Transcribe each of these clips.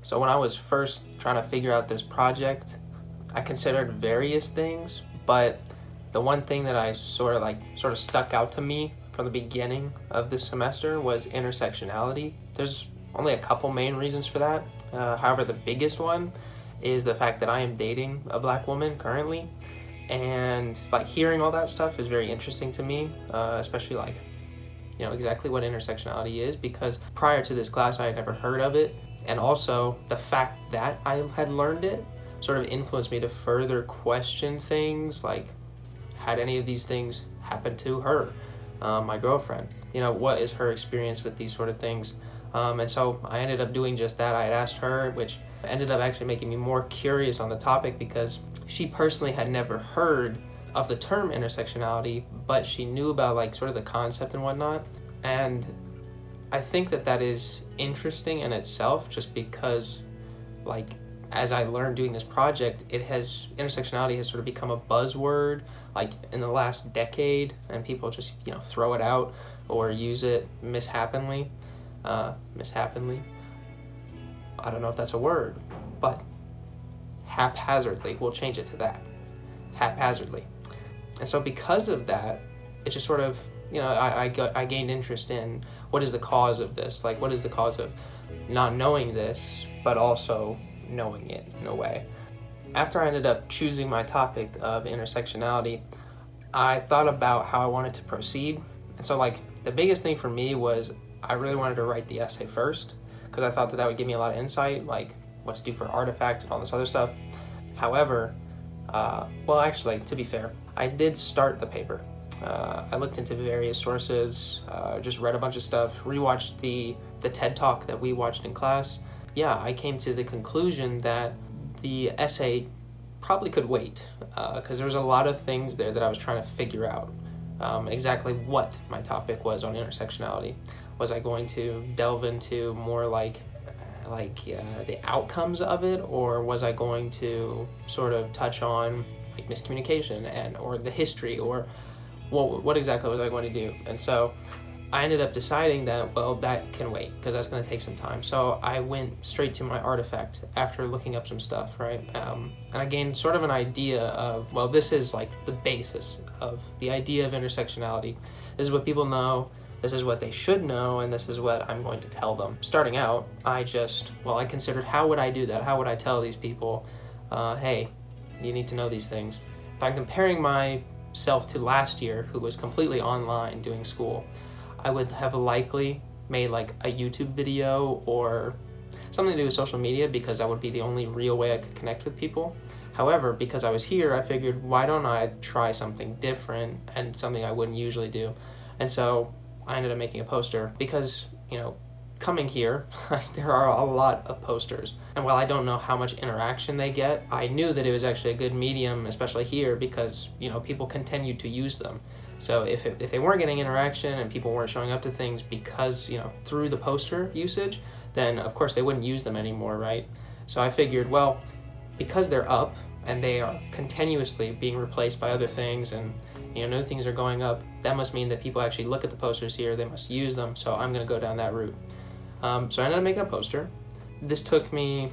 So when I was first trying to figure out this project, I considered various things, but the one thing that I sort of stuck out to me from the beginning of this semester was intersectionality. There's only a couple main reasons for that. However, the biggest one is the fact that I am dating a black woman currently, and like hearing all that stuff is very interesting to me, especially like, you know, exactly what intersectionality is, because prior to this class I had never heard of it, and also the fact that I had learned it sort of influenced me to further question things like, had any of these things happened to her, my girlfriend? You know, what is her experience with these sort of things? And so I ended up doing just that. I had asked her, which ended up actually making me more curious on the topic, because she personally had never heard of the term intersectionality, but she knew about like sort of the concept and whatnot. And I think that that is interesting in itself, just because like as I learned doing this project, intersectionality has sort of become a buzzword like in the last decade, and people just, you know, throw it out or use it mishapenly. I don't know if that's a word, but haphazardly. We'll change it to that. Haphazardly. And so because of that, it just sort of, you know, I gained interest in what is the cause of this? Like, what is the cause of not knowing this, but also knowing it in a way? After I ended up choosing my topic of intersectionality, I thought about how I wanted to proceed. And so like the biggest thing for me was I really wanted to write the essay first, because I thought that that would give me a lot of insight, like what to do for artifact and all this other stuff. However, well, actually, to be fair, I did start the paper. I looked into various sources, just read a bunch of stuff, rewatched the TED Talk that we watched in class. Yeah, I came to the conclusion that the essay probably could wait, because there was a lot of things there that I was trying to figure out exactly what my topic was on intersectionality. Was I going to delve into more like the outcomes of it, or was I going to sort of touch on like miscommunication or the history, or what exactly was I going to do? And so I ended up deciding that, well, that can wait, because that's going to take some time. So I went straight to my artifact after looking up some stuff, right? And I gained sort of an idea of, well, this is like the basis of the idea of intersectionality. This is what people know, this is what they should know, and this is what I'm going to tell them. Starting out, I considered, how would I do that? How would I tell these people, hey, you need to know these things? If I'm comparing myself to last year, who was completely online doing school, I would have likely made like a YouTube video or something to do with social media, because that would be the only real way I could connect with people. However, because I was here, I figured, why don't I try something different and something I wouldn't usually do? And so I ended up making a poster, because, you know, coming here, there are a lot of posters. And while I don't know how much interaction they get, I knew that it was actually a good medium, especially here, because, you know, people continued to use them. So if they weren't getting interaction and people weren't showing up to things because, you know, through the poster usage, then of course they wouldn't use them anymore, right? So I figured, well, because they're up and they are continuously being replaced by other things, and, you know, new things are going up, that must mean that people actually look at the posters here, they must use them, so I'm going to go down that route. So I ended up making a poster. This took me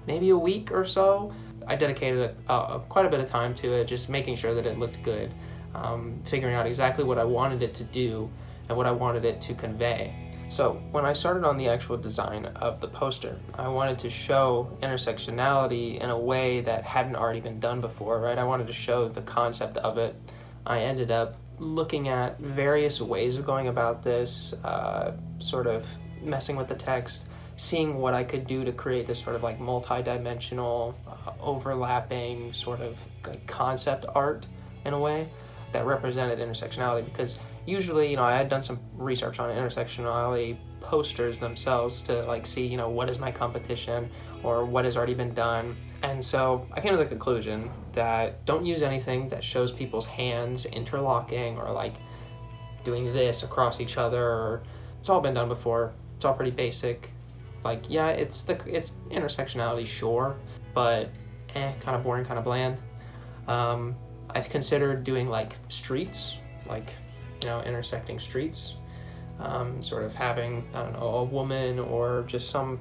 maybe a week or so. I dedicated quite a bit of time to it, just making sure that it looked good, figuring out exactly what I wanted it to do and what I wanted it to convey. So when I started on the actual design of the poster, I wanted to show intersectionality in a way that hadn't already been done before, right? I wanted to show the concept of it. I ended up looking at various ways of going about this, sort of messing with the text, seeing what I could do to create this sort of like multi-dimensional, overlapping sort of like concept art in a way that represented intersectionality. Because usually, you know, I had done some research on intersectionality posters themselves to like see, you know, what is my competition or what has already been done. And so I came to the conclusion that don't use anything that shows people's hands interlocking or like doing this across each other, or it's all been done before. It's all pretty basic. Like, yeah, it's intersectionality, sure, but kind of boring, kind of bland. I've considered doing like streets, like, you know, intersecting streets, sort of having, I don't know, a woman or just some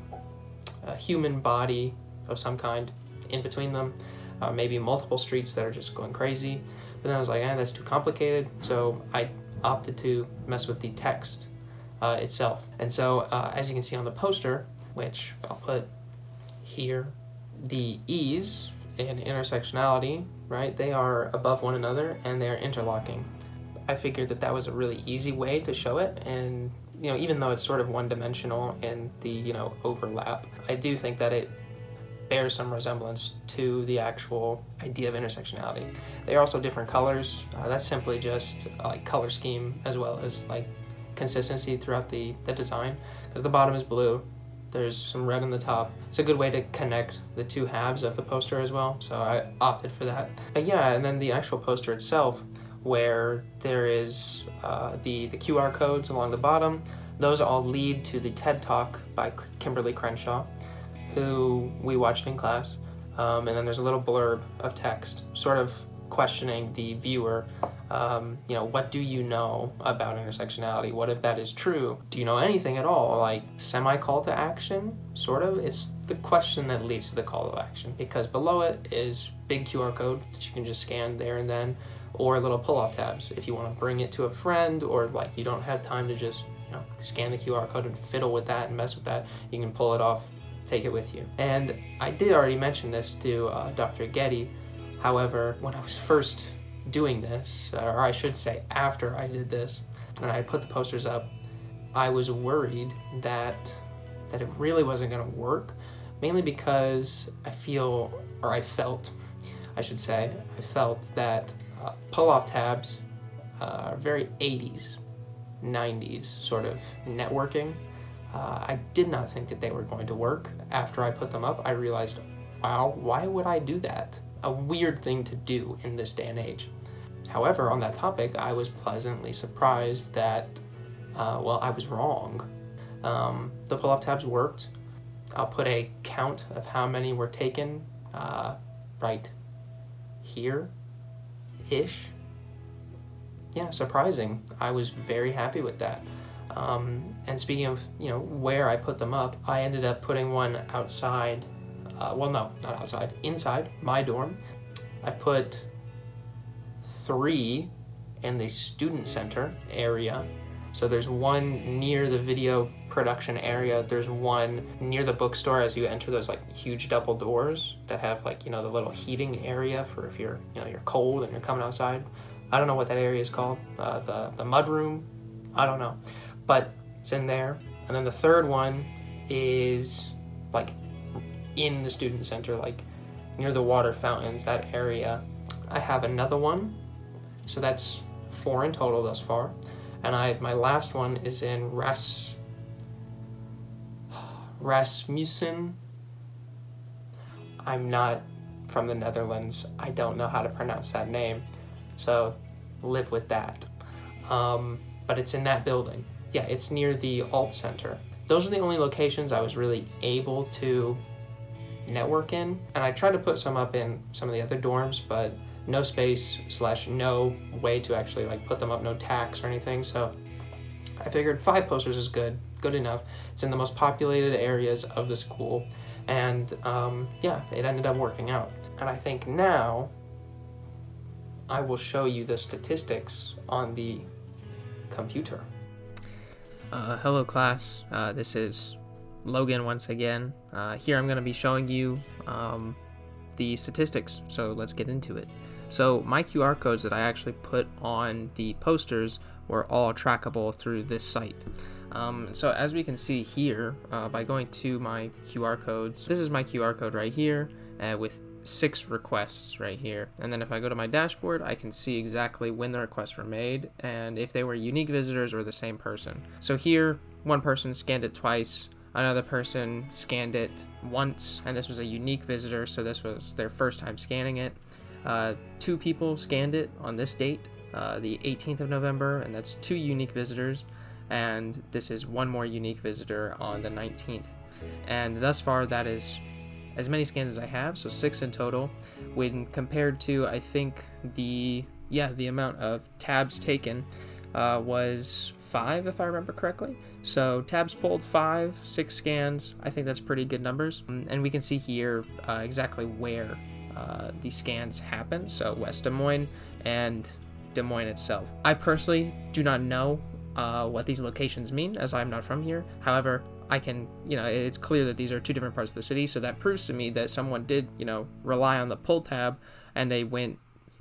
a human body of some kind in between them, maybe multiple streets that are just going crazy. But then I was like, that's too complicated, so I opted to mess with the text itself. And so as you can see on the poster, which I'll put here, the E's in intersectionality, right, they are above one another and they're interlocking. I figured that was a really easy way to show it, and even though it's sort of one-dimensional in the overlap, I do think that it bears some resemblance to the actual idea of intersectionality. They are also different colors. That's simply just like color scheme as well as like consistency throughout the design, because the bottom is blue, there's some red on the top. It's a good way to connect the two halves of the poster as well, so I opted for that. But yeah, and then the actual poster itself, where there is the QR codes along the bottom, those all lead to the TED Talk by Kimberly Crenshaw, who we watched in class, and then there's a little blurb of text sort of questioning the viewer, what do you know about intersectionality? What if that is true? Do you know anything at all? Like semi-call to action, sort of. It's the question that leads to the call to action, because below it is big QR code that you can just scan there and then, or little pull-off tabs if you want to bring it to a friend, or like you don't have time to just scan the QR code and fiddle with that and mess with that. You can pull it off, take it with you. And I did already mention this to Dr. Getty. However, when I was first doing this, or I should say after I did this, and I put the posters up, I was worried that it really wasn't going to work, mainly because I felt that pull-off tabs are very 80s, 90s sort of networking. I did not think that they were going to work. After I put them up, I realized, wow, why would I do that? A weird thing to do in this day and age. However, on that topic, I was pleasantly surprised that, I was wrong. The pull-off tabs worked. I'll put a count of how many were taken right here-ish. Yeah, surprising. I was very happy with that. And speaking of, where I put them up, I ended up putting one outside, not outside, inside my dorm. I put 3 in the student center area. So there's one near the video production area. There's one near the bookstore as you enter those like huge double doors that have like, the little heating area for if you're, you're cold and you're coming outside. I don't know what that area is called. The mud room. I don't know. But it's in there. And then the third one is like in the student center, like near the water fountains, that area. I have another one. So that's 4 in total thus far. And my last one is in Rasmussen. I'm not from the Netherlands. I don't know how to pronounce that name. So live with that. But it's in that building. Yeah, it's near the Alt Center. Those are the only locations I was really able to network in. And I tried to put some up in some of the other dorms, but no space / no way to actually like put them up, no tax or anything. So I figured 5 posters is good enough. It's in the most populated areas of the school. And it ended up working out. And I think now I will show you the statistics on the computer. Hello class, this is Logan once again. Here I'm going to be showing you the statistics, so let's get into it. So my QR codes that I actually put on the posters were all trackable through this site. So as we can see here, by going to my QR codes, this is my QR code right here with 6 requests right here. And then if I go to my dashboard, I can see exactly when the requests were made and if they were unique visitors or the same person. So here, one person scanned it twice, another person scanned it once, and this was a unique visitor, so this was their first time scanning it. 2 people scanned it on this date, the 18th of November, and that's 2 unique visitors, and this is 1 more unique visitor on the 19th. And thus far, that is as many scans as I have, so 6 in total, when compared to, I think, the amount of tabs taken. was 5, if I remember correctly. So tabs pulled 5, 6 scans. I think that's pretty good numbers. And we can see here exactly where these scans happen. So West Des Moines and Des Moines itself. I personally do not know what these locations mean, as I'm not from here. However, I can, it's clear that these are 2 different parts of the city, so that proves to me that someone did, rely on the pull tab and they went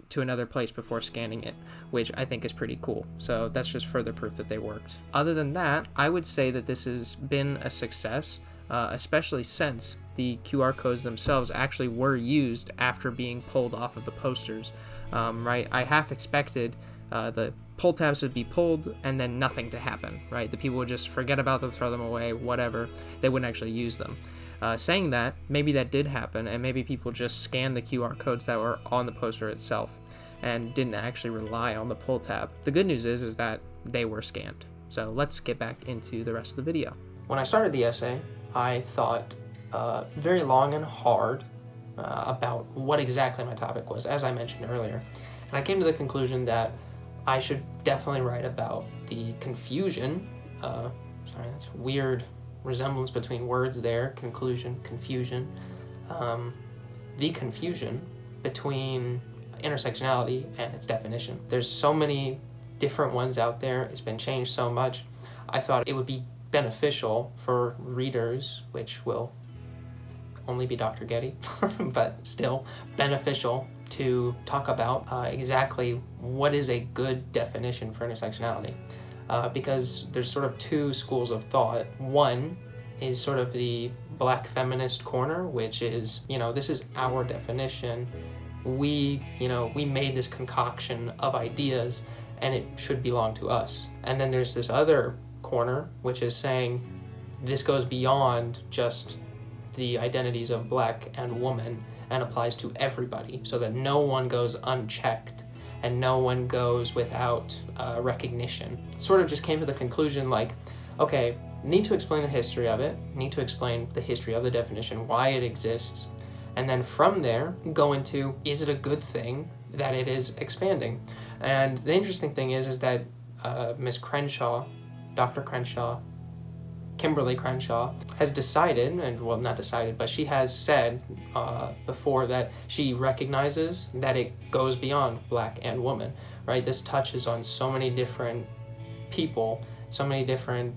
to another place before scanning it, which I think is pretty cool. So that's just further proof that they worked. Other than that, I would say that this has been a success, especially since the QR codes themselves actually were used after being pulled off of the posters, right? I half expected the pull tabs would be pulled and then nothing to happen, right? The people would just forget about them, throw them away, whatever. They wouldn't actually use them. Saying that, maybe that did happen, and maybe people just scanned the QR codes that were on the poster itself and didn't actually rely on the pull tab. The good news is that they were scanned. So let's get back into the rest of the video. When I started the essay, I thought very long and hard about what exactly my topic was, as I mentioned earlier. And I came to the conclusion that I should definitely write about the confusion, sorry, that's weird resemblance between words there, conclusion, confusion, the confusion between intersectionality and its definition. There's so many different ones out there, it's been changed so much. I thought it would be beneficial for readers, which will only be Dr. Getty, but still beneficial to talk about exactly what is a good definition for intersectionality. Because there's sort of 2 schools of thought. One is sort of the black feminist corner, which is, this is our definition. We made this concoction of ideas and it should belong to us. And then there's this other corner, which is saying this goes beyond just the identities of black and woman and applies to everybody, so that no one goes unchecked and no one goes without recognition. Sort of just came to the conclusion like, okay, need to explain the history of it, need to explain the history of the definition, why it exists, and then from there go into, is it a good thing that it is expanding? And the interesting thing is that Miss Crenshaw, Dr. Crenshaw, Kimberly Crenshaw, has decided, and well, not decided, but she has said before that she recognizes that it goes beyond black and woman, right? This touches on so many different people, so many different,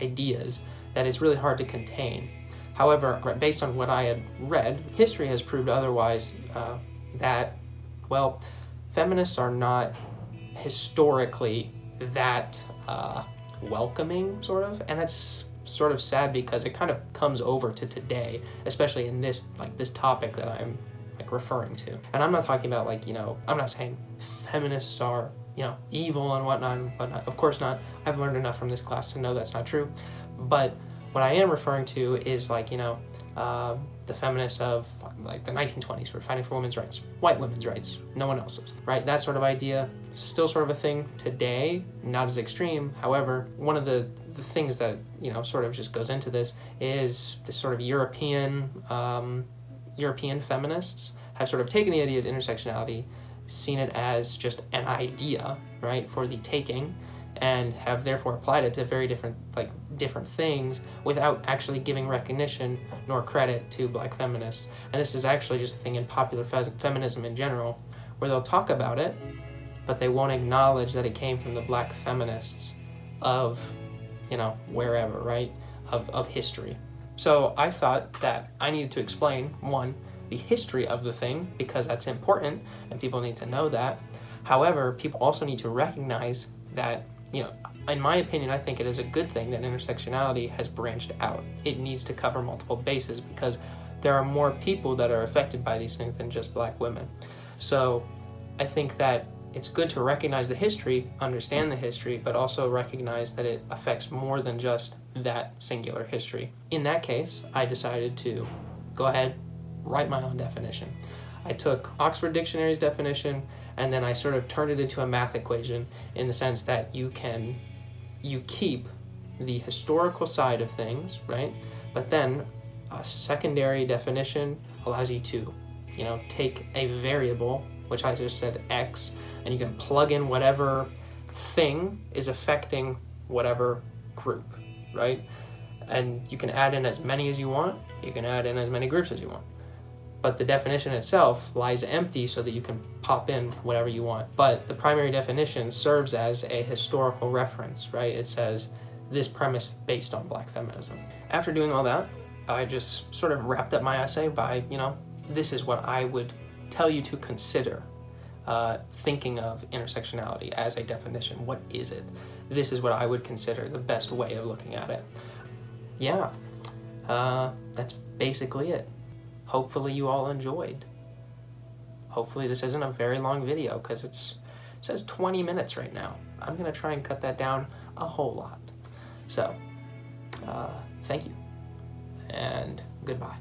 ideas, that it's really hard to contain. However, based on what I had read, history has proved otherwise, that, well, feminists are not historically that welcoming, sort of, and that's sort of sad because it kind of comes over to today, especially in this topic that I'm referring to. And I'm not talking about I'm not saying feminists are evil and whatnot. Of course not. I've learned enough from this class to know that's not true. But what I am referring to is the feminists of the 1920s were fighting for women's rights, white women's rights, no one else's, right? That sort of idea, still sort of a thing today, not as extreme. However, one of the things that, sort of just goes into this is this sort of European feminists have sort of taken the idea of intersectionality, seen it as just an idea, right, for the taking, and have therefore applied it to very different things without actually giving recognition nor credit to black feminists. And this is actually just a thing in popular feminism in general, where they'll talk about it, but they won't acknowledge that it came from the black feminists of, wherever, right, of history. So I thought that I needed to explain, one, the history of the thing, because that's important and people need to know that. However, people also need to recognize that, in my opinion, I think it is a good thing that intersectionality has branched out. It needs to cover multiple bases because there are more people that are affected by these things than just black women. So I think that it's good to recognize the history, understand the history, but also recognize that it affects more than just that singular history. In that case, I decided to go ahead, write my own definition. I took Oxford Dictionary's definition and then I sort of turned it into a math equation in the sense that you keep the historical side of things, right? But then a secondary definition allows you to, take a variable, which I just said X, and you can plug in whatever thing is affecting whatever group, right? And you can add in as many as you want, you can add in as many groups as you want. But the definition itself lies empty so that you can pop in whatever you want. But the primary definition serves as a historical reference, right? It says this premise based on Black feminism. After doing all that, I just sort of wrapped up my essay by, this is what I would tell you to consider thinking of intersectionality as a definition. What is it? This is what I would consider the best way of looking at it. Yeah, that's basically it. Hopefully you all enjoyed. Hopefully this isn't a very long video, because it says 20 minutes right now. I'm gonna try and cut that down a whole lot. So, thank you, and goodbye.